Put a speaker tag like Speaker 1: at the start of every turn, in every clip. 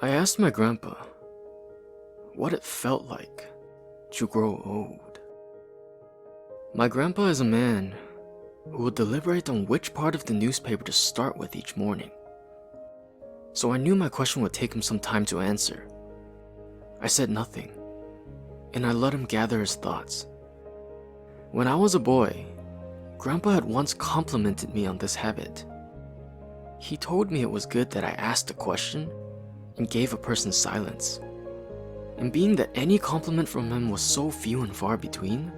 Speaker 1: I asked my grandpa what it felt like to grow old. My grandpa is a man who would deliberate on which part of the newspaper to start with each morning. So I knew my question would take him some time to answer. I said nothing, and I let him gather his thoughts. When I was a boy, Grandpa had once complimented me on this habit. He told me it was good that I asked a question and gave a person silence. And being that any compliment from him was so few and far between,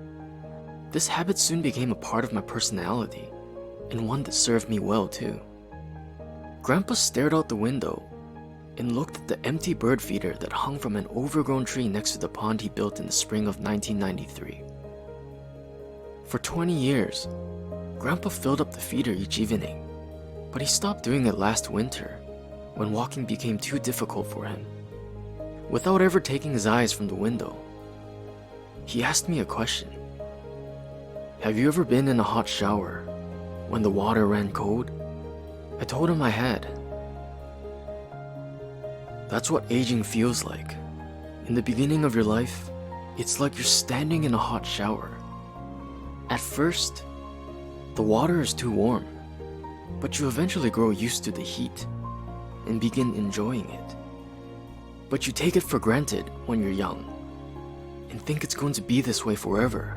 Speaker 1: this habit soon became a part of my personality, and one that served me well too. Grandpa stared out the window and looked at the empty bird feeder that hung from an overgrown tree next to the pond he built in the spring of 1993. For 20 years, Grandpa filled up the feeder each evening, but he stopped doing it last winter when walking became too difficult for him. Without ever taking his eyes from the window, he asked me a question. Have you ever been in a hot shower when the water ran cold? I told him I had. That's what aging feels like. In the beginning of your life, it's like you're standing in a hot shower. At first, the water is too warm, but you eventually grow used to the heat and begin enjoying it. But you take it for granted when you're young and think it's going to be this way forever.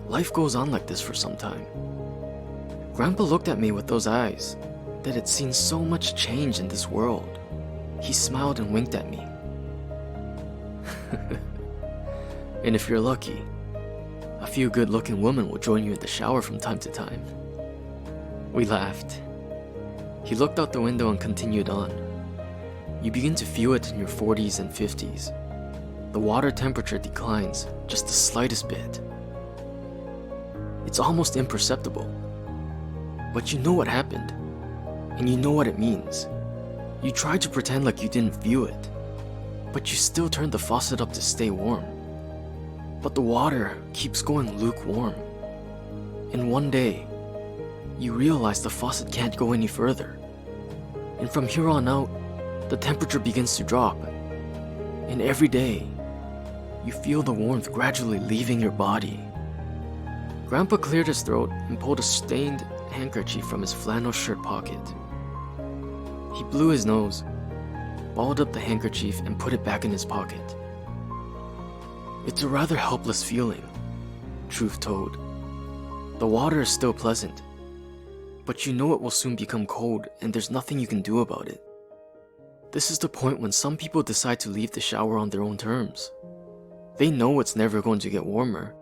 Speaker 1: Life goes on like this for some time. Grandpa looked at me with those eyes that had seen so much change in this world. He smiled and winked at me. And if you're lucky, a few good-looking women will join you in the shower from time to time. We laughed. He looked out the window and continued on. You begin to feel it in your 40s and 50s. The water temperature declines just the slightest bit. It's almost imperceptible. But you know what happened, and you know what it means. You try to pretend like you didn't feel it, but you still turn the faucet up to stay warm. But the water keeps going lukewarm. And one day, you realize the faucet can't go any further. And from here on out, the temperature begins to drop. And every day, you feel the warmth gradually leaving your body. Grandpa cleared his throat and pulled a stained handkerchief from his flannel shirt pocket. He blew his nose, balled up the handkerchief, and put it back in his pocket. It's a rather helpless feeling, truth told. The water is still pleasant, but you know it will soon become cold and there's nothing you can do about it. This is the point when some people decide to leave the shower on their own terms. They know it's never going to get warmer,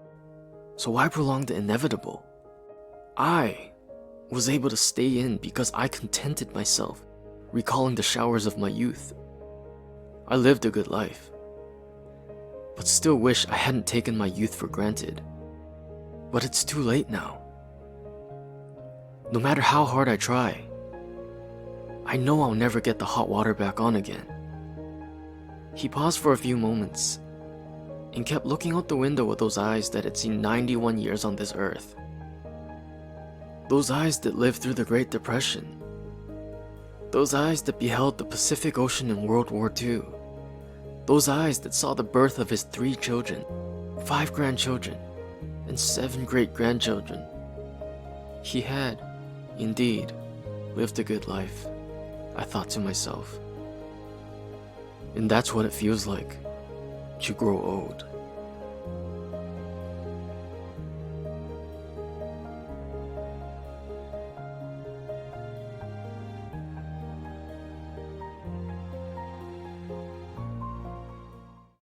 Speaker 1: so why prolong the inevitable? I was able to stay in because I contented myself, recalling the showers of my youth. I lived a good life, but still wish I hadn't taken my youth for granted. But it's too late now. No matter how hard I try, I know I'll never get the hot water back on again. He paused for a few moments and kept looking out the window with those eyes that had seen 91 years on this earth. Those eyes that lived through the Great Depression. Those eyes that beheld the Pacific Ocean in World War II. Those eyes that saw the birth of his 3 children, 5 grandchildren, and 7 great-grandchildren. He had, indeed, lived a good life, I thought to myself. And that's what it feels like to grow old.